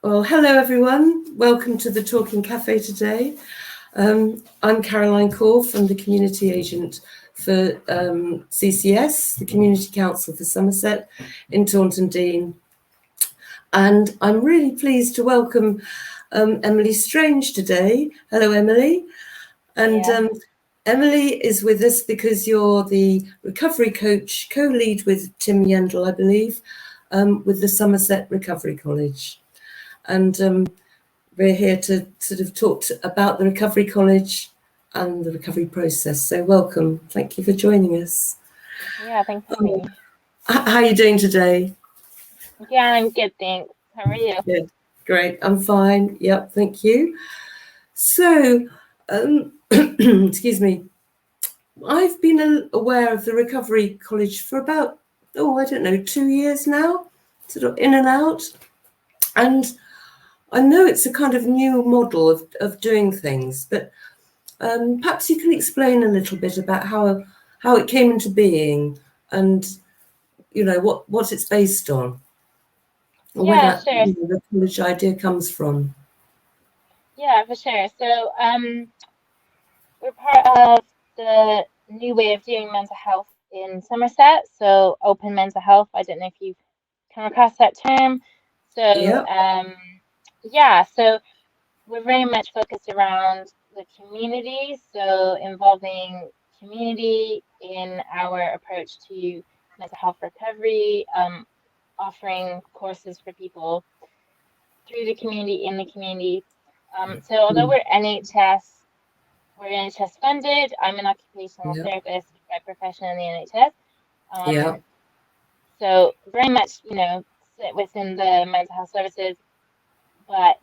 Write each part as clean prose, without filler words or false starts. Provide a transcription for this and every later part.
Well, hello everyone. Welcome to the Talking Cafe today. I'm Caroline Corf. I'm the community agent for CCS, the Community Council for Somerset in Taunton Deane. And I'm really pleased to welcome Emily Strange today. Hello, Emily. And Emily is with us because you're the recovery coach, co-lead with Tim Yendall, I believe, with the Somerset Recovery College. And we're here to sort of talk about the Recovery College and the recovery process. So welcome. Thank you for joining us. Yeah, thanks for having me. How are you doing today? Yeah, I'm good, thanks. How are you? Good. Great. I'm fine. Yep, thank you. So, excuse me. I've been aware of the Recovery College for about, 2 years now, sort of in and out. And I know it's a kind of new model of doing things, but perhaps you can explain a little bit about how it came into being and, what it's based on. Or Yeah, where sure. the college idea comes from. Yeah, for sure. So, we're part of the new way of doing mental health in Somerset. So, open mental health. I don't know if you've come across that term. So, so we're very much focused around the community. So, involving community in our approach to mental health recovery, offering courses for people through the community, in the community. So although we're NHS funded, I'm an occupational therapist by profession in the NHS. So very much, sit within the mental health services, but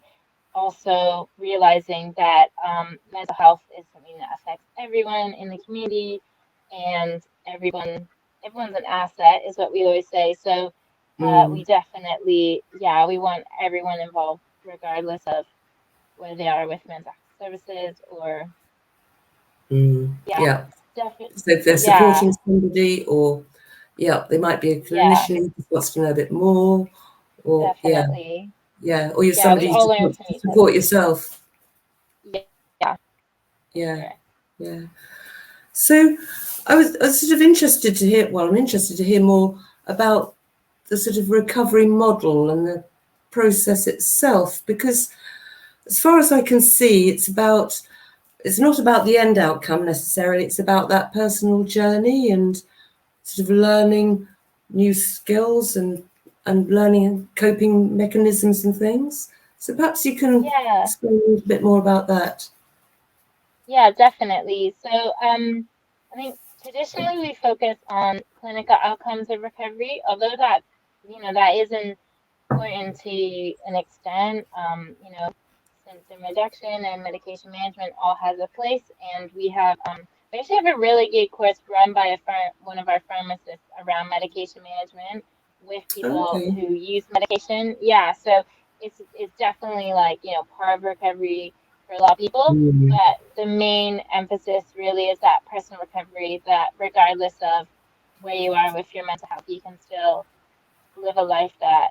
also realizing that mental health is something that affects everyone in the community, and everyone's an asset, is what we always say. So we definitely, we want everyone involved, regardless of where they are with mental health services or definitely. So if they're supporting somebody, or they might be a clinician who wants to know a bit more, or definitely. Or you're somebody who wants to support yourself. Yeah. So I was sort of interested to hear. Well, I'm interested to hear more about the sort of recovery model and the process itself, because as far as I can see, it's not about the end outcome necessarily. It's about that personal journey and sort of learning new skills and learning coping mechanisms and things. So perhaps you can explain a little bit more about that. Yeah, definitely. So I think traditionally we focus on clinical outcomes of recovery, although that is important to an extent. Symptom reduction and medication management all has a place, and we actually have a really good course run by one of our pharmacists around medication management with people who use medication. Yeah, so it's definitely part of recovery for a lot of people, but the main emphasis really is that personal recovery, that regardless of where you are with your mental health, you can still live a life that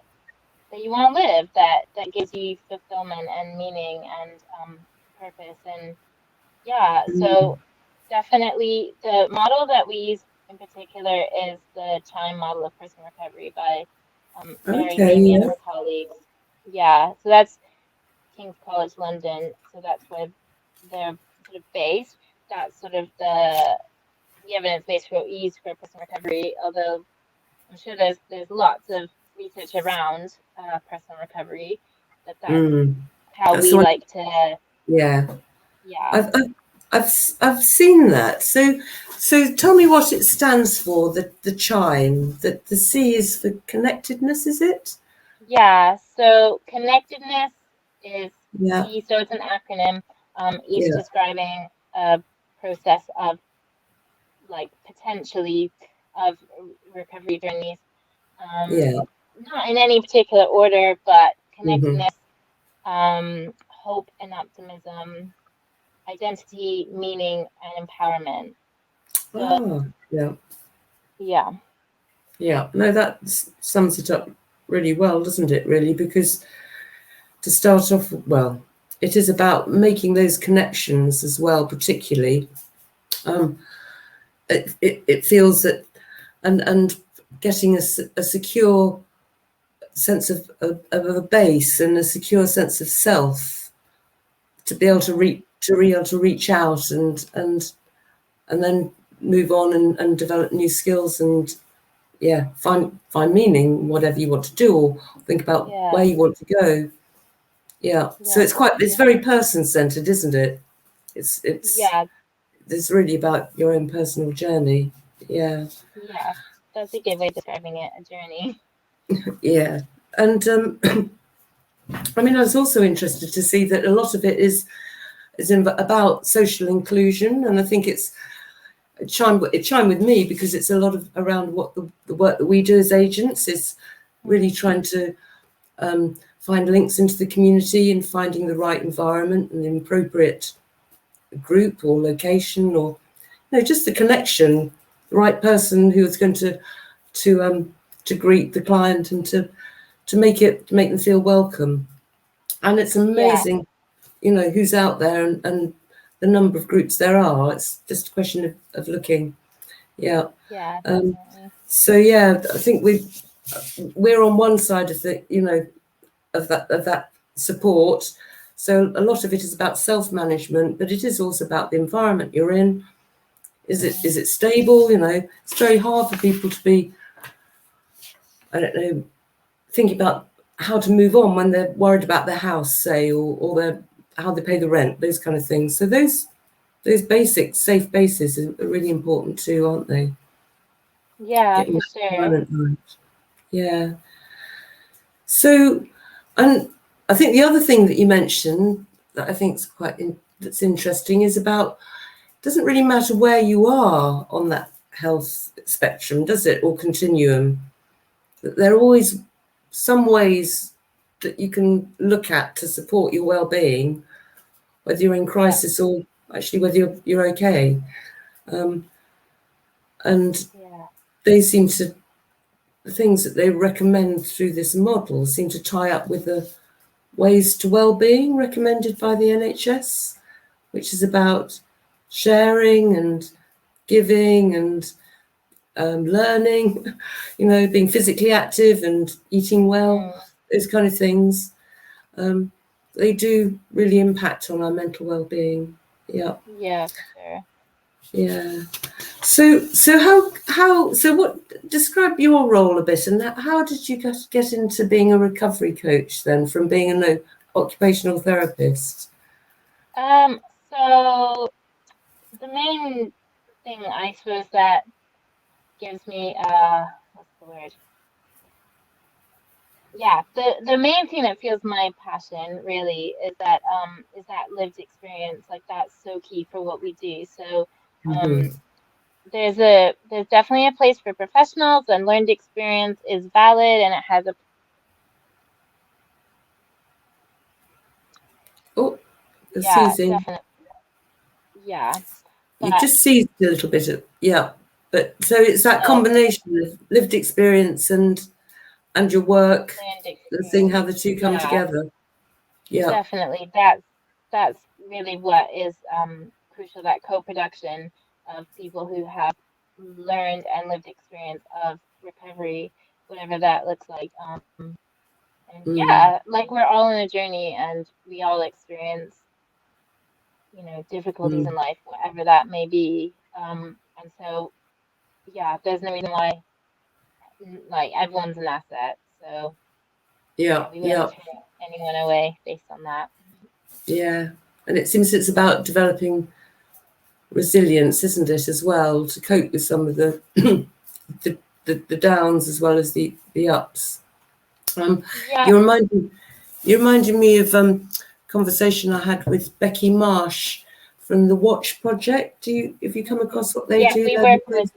you want to live, that gives you fulfillment and meaning and purpose. And so definitely the model that we use in particular is the CHIME model of personal recovery by Mary Davey and her colleagues. Yeah, so that's King's College London, so that's where they're sort of based. That's sort of the evidence base for what we use for personal recovery, although I'm sure there's lots of research around personal recovery, that's how we like to. I've seen that. So tell me what it stands for. The CHIME. That the C is for connectedness, is it? Yeah. So connectedness is E. So it's an acronym. Each describing a process of potentially of recovery journeys. Not in any particular order, but connectedness, hope and optimism, identity, meaning, and empowerment. So, No, that sums it up really well, doesn't it? Really, because to start off, well, it is about making those connections as well, particularly. It feels that, and getting a secure sense of a base and a secure sense of self to be able to reach out and then move on and develop new skills and find meaning whatever you want to do, or think about where you want to go. So it's very person centered, isn't it? It's really about your own personal journey. That's a good way of describing it, a journey. And I mean, I was also interested to see that a lot of it is about social inclusion, and I think it chimed with me because it's a lot of around what the work that we do as agents is really trying to find links into the community and finding the right environment and the appropriate group or location, or just the connection, the right person who is going to greet the client and to make them feel welcome. And it's amazing, who's out there and the number of groups there are. It's just a question of looking. So I think we're on one side of the of that support. So a lot of it is about self-management, but it is also about the environment you're in. Is it stable? It's very hard for people to be, I don't know, thinking about how to move on when they're worried about their house, say, or how they pay the rent, those kind of things. So those basic safe bases are really important too, aren't they? For sure. Right. So, and I think the other thing that you mentioned that I think is that's interesting is about, it doesn't really matter where you are on that health spectrum, does it, or continuum? That there are always some ways that you can look at to support your well-being, whether you're in crisis or actually whether you're okay. And they seem to, the things that they recommend through this model seem to tie up with the ways to well-being recommended by the NHS, which is about sharing and giving and learning, being physically active and eating well, those kind of things. They do really impact on our mental well-being. For sure. So what, describe your role a bit, and how did you get into being a recovery coach then, from being an occupational therapist? So the main thing, I suppose, that gives me what's the word? The main thing that feels my passion really is that lived experience. Like, that's so key for what we do. So there's definitely a place for professionals, and learned experience is valid, and it has a definitely. You just seized a little bit of but so it's that combination of lived experience and your work, and seeing how the two come together. Definitely. That's really what is crucial, that co-production of people who have learned and lived experience of recovery, whatever that looks like. And like, we're all on a journey, and we all experience, difficulties in life, whatever that may be. And so, there's no reason why, like, everyone's an asset. So we wouldn't turn anyone away based on that. And it seems it's about developing resilience, isn't it, as well, to cope with some of the the downs as well as the ups. You reminded me of conversation I had with Becky Marsh from the Watch Project. Have you come across what they do? We work with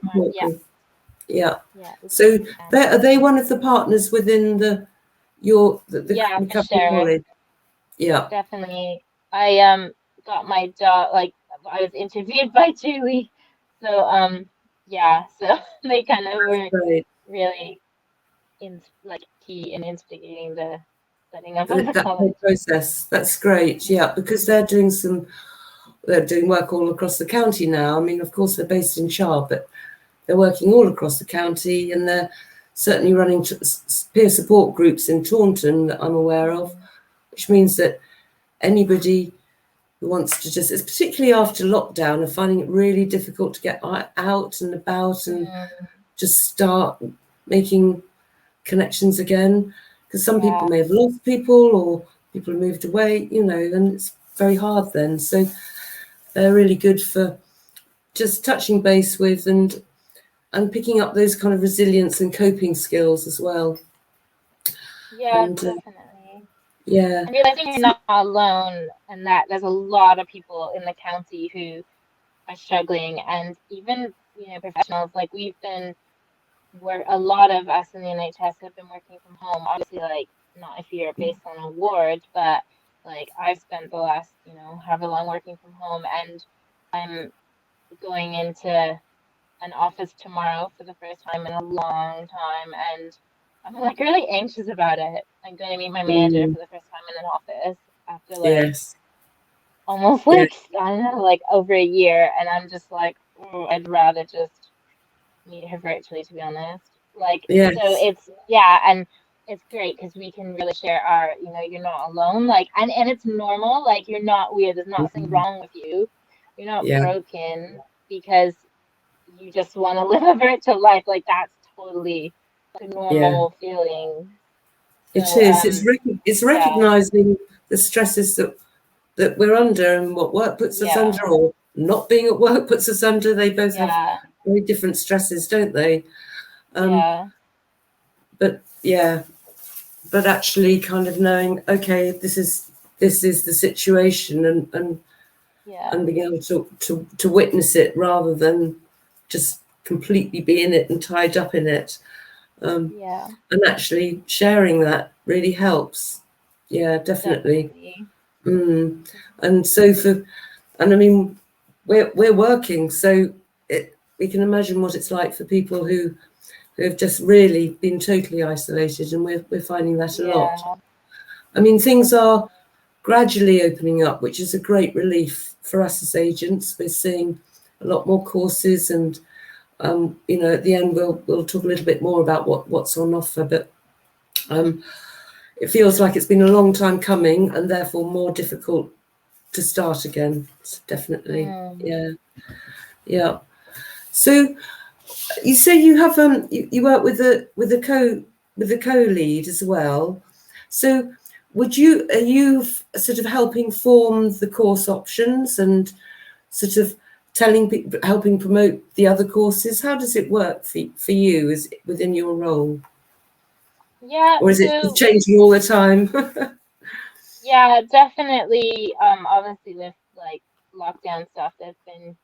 So are they one of the partners within the recovery college? Definitely. I got my job, like, I was interviewed by Julie. So so they kind of were really key in instigating the setting up as a that whole college. process. That's great. Yeah, because they're doing work all across the county now. I mean, of course, they're based in Char, but they're working all across the county, and they're certainly running peer support groups in Taunton that I'm aware of, which means that anybody who wants to just, particularly after lockdown, are finding it really difficult to get out and about and just start making connections again, because some people may have lost people or people have moved away, and it's very hard then. So they're really good for just touching base with and picking up those kind of resilience and coping skills as well. Yeah, And definitely. yeah, And realizing you're not alone, and that there's a lot of people in the county who are struggling, and even professionals like where a lot of us in the NHS have been working from home. Obviously, like not if you're based on a ward, but like I've spent the last however long working from home, and I'm going into an office tomorrow for the first time in a long time, and I'm like really anxious about it. I'm going to meet my manager for the first time in an office after like yes, almost yeah, like I don't know, like over a year, and I'm just like, oh, I'd rather just meet her virtually, to be honest. Like, so yes, and it's great because we can really share our, you're not alone, like, and it's normal, like, you're not weird, there's nothing wrong with you, you're not yeah, broken because you just want to live a virtual life, like, that's totally like a yeah. normal feeling. It So, is. It's yeah, recognizing the stresses that we're under and what work puts us yeah, under, or not being at work puts us under. They both have yeah, very different stresses, don't they? yeah, But yeah, but actually kind of knowing, okay, this is the situation, yeah, and being able to witness it rather than just completely be in it and tied up in it, yeah, and actually sharing that really helps. Yeah, definitely. definitely. And so and I mean, we're working, so we can imagine what it's like for people who have just really been totally isolated, and we're finding that a lot. Yeah, I mean, things definitely. are gradually opening up, which is a great relief for us as agents. We're seeing a lot more courses, and at the end we'll talk a little bit more about what's on offer. But it feels like it's been a long time coming, and therefore more difficult to start again. Definitely, yeah, yeah. So you say you have you work with the co-lead as well. So are you sort of helping form the course options and sort of telling people, helping promote the other courses? How does it work for you? Is it within your role, Yeah, or is it just so changing all the time? yeah, definitely. Obviously with like lockdown stuff, there's been,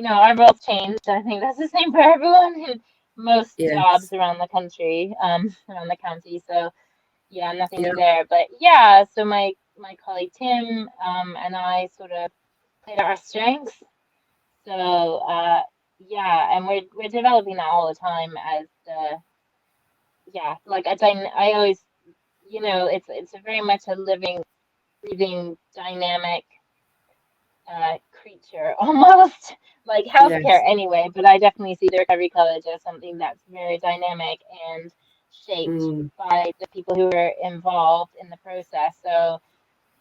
our roles changed. I think that's the same for everyone in most Yes. jobs around the country, around the county. So yeah, nothing Yeah. new there. But yeah, so my colleague Tim, and I sort of played our strengths. So yeah, and we're developing that all the time as the like I always, it's a very much a living, breathing, dynamic creature almost like healthcare Yes. anyway, but I definitely see the recovery college as something that's very dynamic and shaped Mm, by the people who are involved in the process. So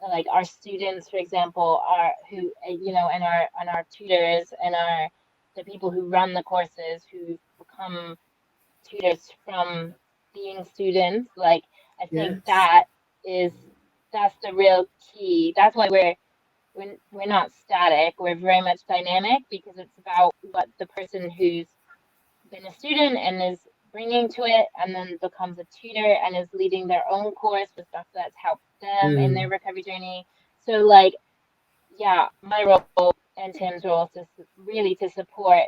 like our students, for example, are who and our tutors and our the people who run the courses who become tutors from being students. Like I think yes. is that's the real key. That's why we're not static. We're very much dynamic because it's about what the person who's been a student and is bringing to it, and then becomes a tutor and is leading their own course with stuff that's helped them in their Mm, recovery journey. So like, yeah, my role and Tim's role is really to support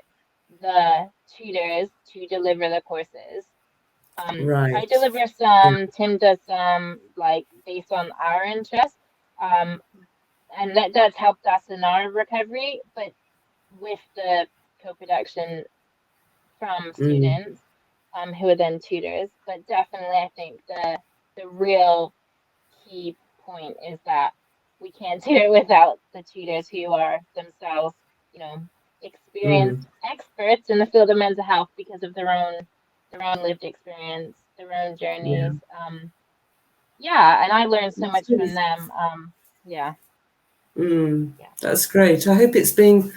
the tutors to deliver the courses. I right. deliver Yeah. some, Tim does some, like based on our interests. Um, and that's helped us in our recovery, but with the co-production from Mm, students, who are then tutors. But definitely, I think the real key point is that we can't do it without the tutors who are themselves, experienced experts in the field of mental health because of their own lived experience, their own Yeah. journeys. Yeah, and I learned so That's much really, from them. Yeah, yeah, that's great. I hope it's being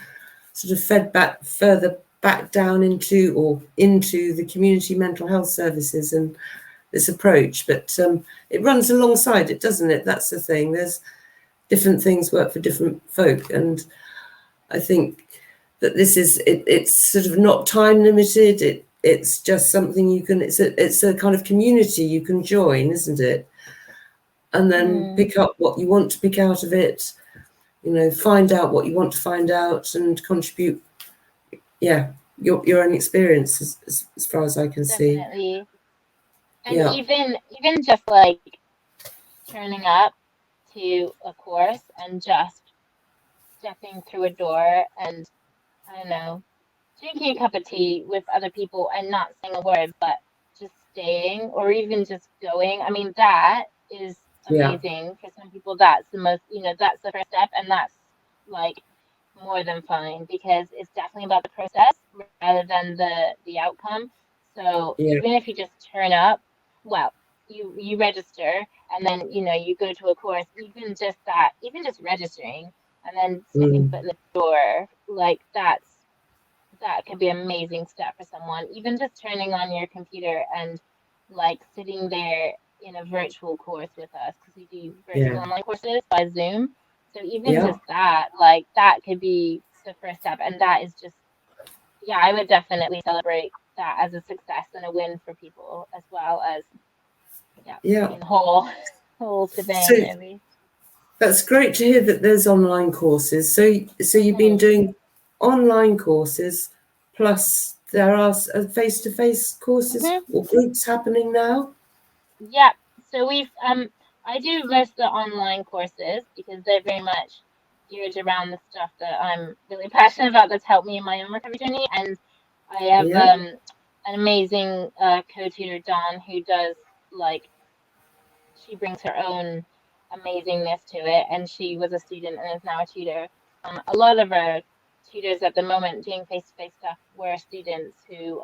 sort of fed back further back down into the community mental health services and this approach. But it runs alongside it, doesn't it? That's the thing. There's different things work for different folk, and I think that this is it's sort of not time limited. It's just something you can. It's a kind of community you can join, isn't it? And then pick up what you want to pick out of it. Find out what you want to find out and contribute. Yeah, your own experience as far as I can see. definitely. And Yeah, even just like turning up to a course and just stepping through a door and I don't know, drinking a cup of tea with other people and not saying a word, but just staying or even just going. I mean, that is yeah, amazing. For some people, that's the most, that's the first step, and that's like more than fine because it's definitely about the process rather than the outcome. So yeah, even if you just turn up, well, you register and then you go to a course, even just registering and then stepping mm, foot in the door, like that could be an amazing step for someone. Even just turning on your computer and like sitting there in a virtual course with us because we do virtual yeah, online courses by Zoom. So even yeah, just that, like that could be the first step. And that is just, yeah, I would definitely celebrate that as a success and a win for people as well as, yeah, yeah. in the whole So shebang, really. that's great to hear that there's online courses. So you've been Hmm. doing online courses, plus there are face-to-face courses Hmm. or groups happening now. Yeah, so I do most of the online courses because they're very much geared around the stuff that I'm really passionate about that's helped me in my own recovery journey. And I have Yeah, an amazing co-tutor, Dawn, who does like she brings her own amazingness to it, and she was a student and is now a tutor. A lot of our tutors at the moment doing face-to-face stuff were students who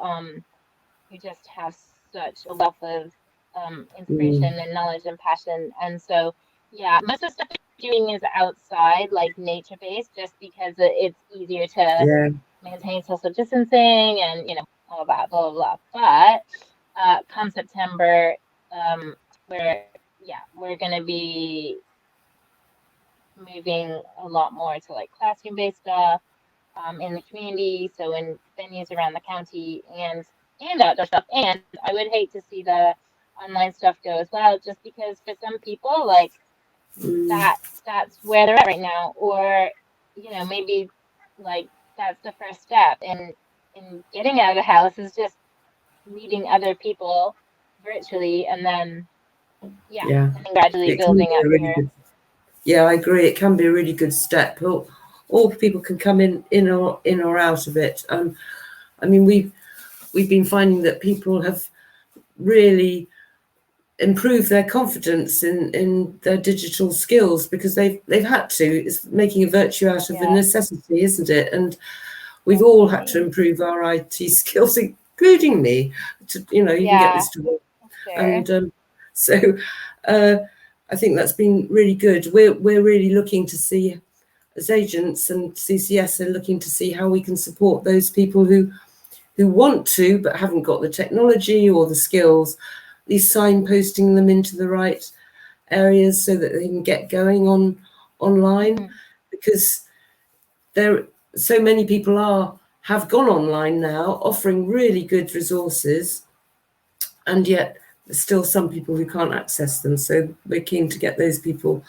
just have such a wealth of inspiration mm, and knowledge and passion. And so, yeah, most of the stuff we're doing is outside, like nature based, just because it's easier to yeah, maintain social distancing and, all that, blah, blah, blah. But come September, we're, yeah, we're going to be moving a lot more to like classroom based stuff in the community, so in venues around the county and outdoor stuff. And I would hate to see the online stuff go as well, just because for some people, like mm, that's where they're at right now, or maybe like that's the first step in getting out of the house is just meeting other people virtually, and then yeah, yeah. and then gradually It can be building up a really your good. Yeah, I agree. It can be a really good step. All people can come in or out of it. I mean, we've been finding that people have really improved their confidence in their digital skills because they've had to. It's making a virtue out of a yeah, necessity, isn't it? And we've all had to definitely, improve our IT skills, including me, to even get yeah, this to work. sure, And so uh, I think that's been really good. We're really looking to see, as agents and CCS are looking to see how we can support those people who want to but haven't got the technology or the skills, at least signposting them into the right areas so that they can get going online, hmm, because there so many people have gone online now offering really good resources, and yet there's still some people who can't access them. So we're keen to get those people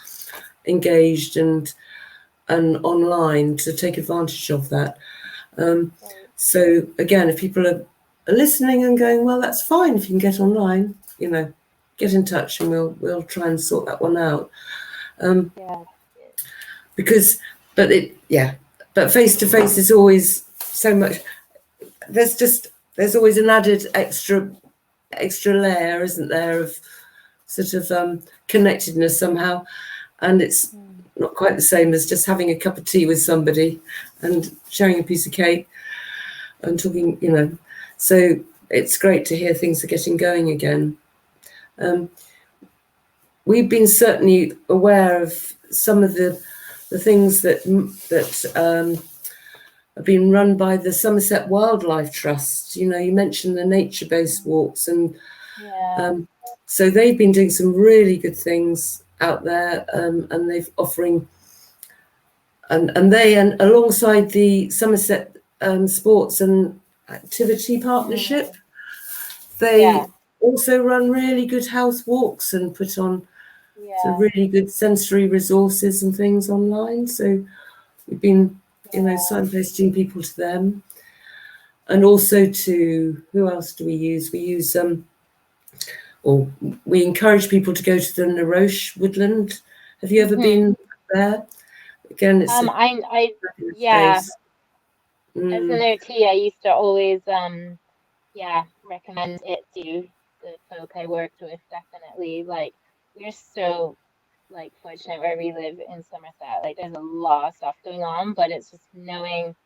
engaged and online to take advantage of that. right, So again, if people are listening and going, well, that's fine if you can get online, get in touch and we'll try and sort that one out. yeah. Because, but face to face is always so much. There's always an added extra layer, isn't there, of sort of connectedness somehow, and it's not quite the same as just having a cup of tea with somebody and sharing a piece of cake and talking, So it's great to hear things are getting going again. We've been certainly aware of some of the things that have been run by the Somerset Wildlife Trust. You mentioned the nature-based walks, and so they've been doing some really good things out there, and they've offering, and alongside the Somerset Sports and Activity Partnership, they also run really good health walks and put on some really good sensory resources and things online. So we've been, signposting people to them, and also to, who else do we use? We use or we encourage people to go to the Naroche woodland. Have you ever been there? Again, it's As an OT, I used to always recommend it to the folk I worked with. Definitely, like, we're so fortunate where we live in Somerset. Like, there's a lot of stuff going on, but it's just knowing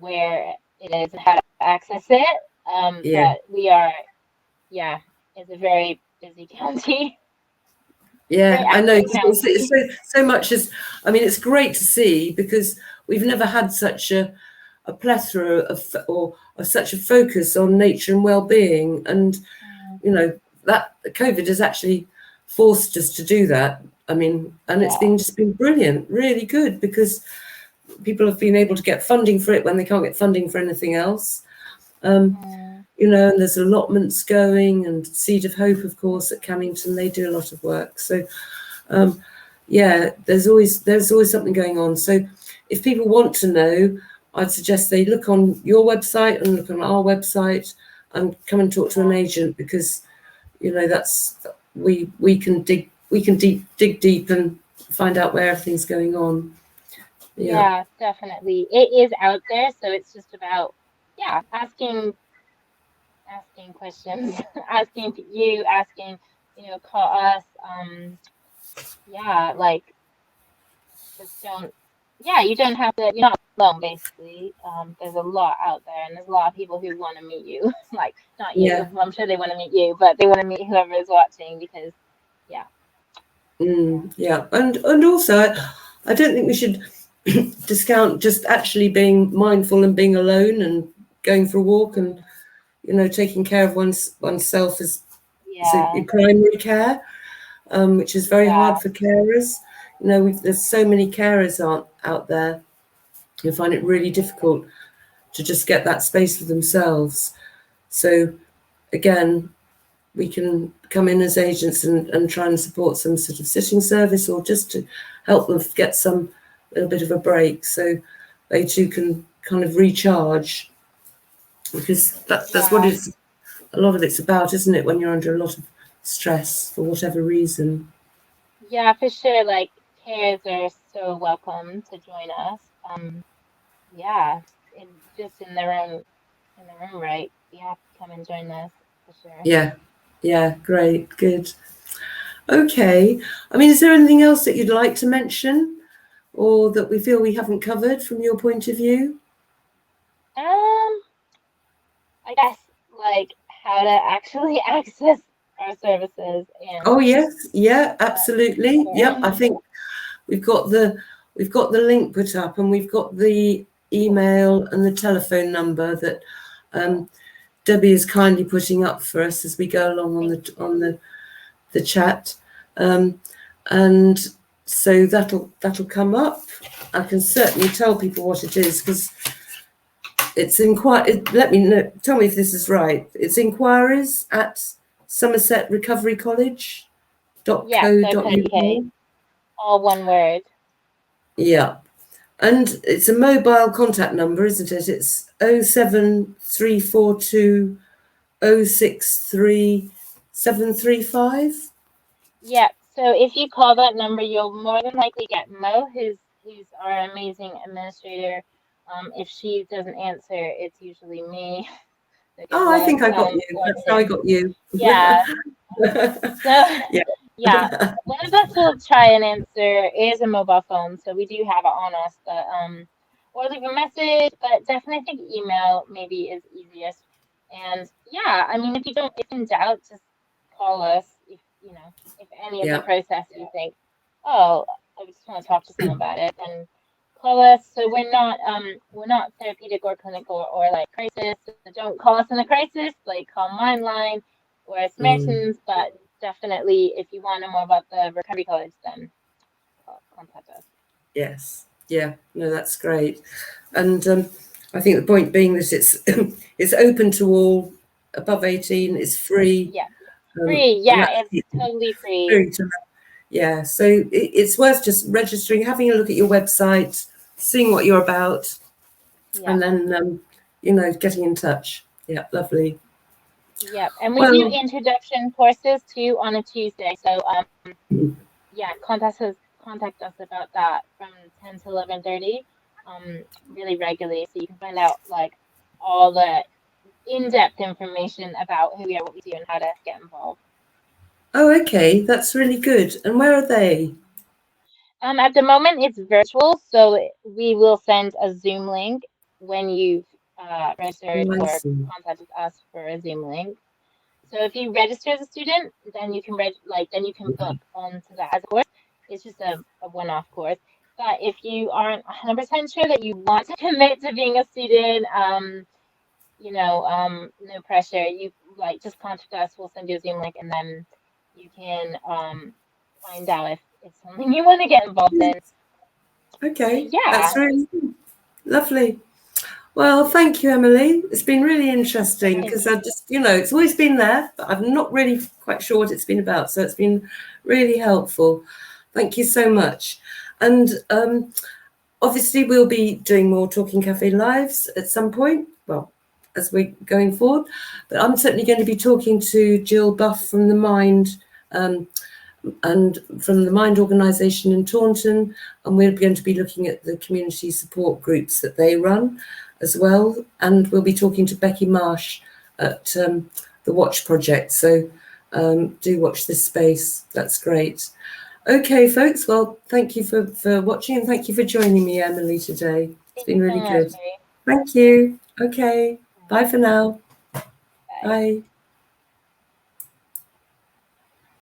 where it is and how to access it. But we are, it's a very busy county. Yeah, I know. It's so much as, it's great to see, because we've never had such a plethora of such a focus on nature and well-being, and that COVID has actually forced us to do that. And it's been brilliant, really good, because people have been able to get funding for it when they can't get funding for anything else. And there's allotments going, and Seed of Hope, of course, at Cannington, they do a lot of work. So, there's always something going on. So if people want to know, I'd suggest they look on your website and look on our website and come and talk to an agent, because, that's, we can dig deep and find out where everything's going on. Yeah, definitely. It is out there, so it's just about asking questions, asking, call us. Just don't. Yeah, you don't have to. You're not alone, basically. There's a lot out there, and there's a lot of people who want to meet you. Like, not you. Yeah. I'm sure they want to meet you, but they want to meet whoever is watching, because and also, I don't think we should discount just actually being mindful and being alone and going for a walk, and taking care of oneself is primary care, which is very hard for carers. There's so many carers out there who find it really difficult to just get that space for themselves. So again, we can come in as agents and try and support some sort of sitting service, or just to help them get some little bit of a break, so they too can kind of recharge, because that's what it's, a lot of it's about, isn't it, when you're under a lot of stress for whatever reason. Yeah, for sure. Like, carers are so welcome to join us. Just in their own right. You have to come and join us, for sure. Yeah, great, good. Okay, is there anything else that you'd like to mention, or that we feel we haven't covered from your point of view? I guess, like, how to actually access our services. And oh yes, absolutely. Yep, I think we've got the link put up, and we've got the email and the telephone number that Debbie is kindly putting up for us as we go along on the chat, and so that'll come up. I can certainly tell people what it is, because it's let me know, tell me if this is right. It's inquiries at Somerset Recovery College.co.uk. All one word. Yeah. And it's a mobile contact number, isn't it? It's 07342 063 735. Yeah. So if you call that number, you'll more than likely get Mo, who's our amazing administrator. If she doesn't answer, it's usually me. So good Oh, I luck think I got you. That's how I coordinating. got you. Yeah. So Yeah. yeah, one of us will try and answer is a mobile phone, so we do have it on us, but or leave a message, but definitely think email maybe is easiest. And yeah, I mean, if in doubt, just call us. If you know, if any of the Yeah. process you think, oh, I just want to talk to someone about it, then call us. So we're not therapeutic or clinical or like crisis. So don't call us in a crisis. Like call my line or Mm. Samaritans, but definitely if you want to know more about the recovery college, then contact us. Yes. Yeah. No, that's great. And I think the point being that it's it's open to all above 18. It's free. Yeah, free. And Yeah, that's it's totally free. free to, yeah. So it's worth just registering, having a look at your website, seeing what you're about, Yeah. and then getting in touch. Yeah. Lovely. Yep, and we do Well. introduction courses too on a Tuesday. So Mm. yeah, contact us about that from 10 to 11:30, really regularly, so you can find out like all the in-depth information about who we are, what we do, and how to get involved. Oh, okay. That's really good. And where are they? At the moment, it's virtual, so we will send a Zoom link when you've registered Oh, I or see. contacted us for a Zoom link. So if you register as a student, then you can then you can book onto that as a course. It's just a one-off course. But if you aren't 100% sure that you want to commit to being a student, no pressure. You like just contact us. We'll send you a Zoom link, and then you can find out if it's something you want to get involved in. But Okay. yeah, That's really lovely. Well, thank you, Emily. It's been really interesting because I just, it's always been there, but I'm not really quite sure what it's been about. So it's been really helpful. Thank you so much. And obviously, we'll be doing more Talking Cafe lives at some point. Well, as we're going forward, but I'm certainly going to be talking to Jill Buff from the Mind. And from the Mind organisation in Taunton, and we're going to be looking at the community support groups that they run as well. And we'll be talking to Becky Marsh at the Watch Project. So do watch this space. That's great. Okay, folks. Well, thank you for watching, and thank you for joining me, Emily, today. It's thank you been so really much, good. Marie. Thank you. Okay. Bye for now. Bye. Bye.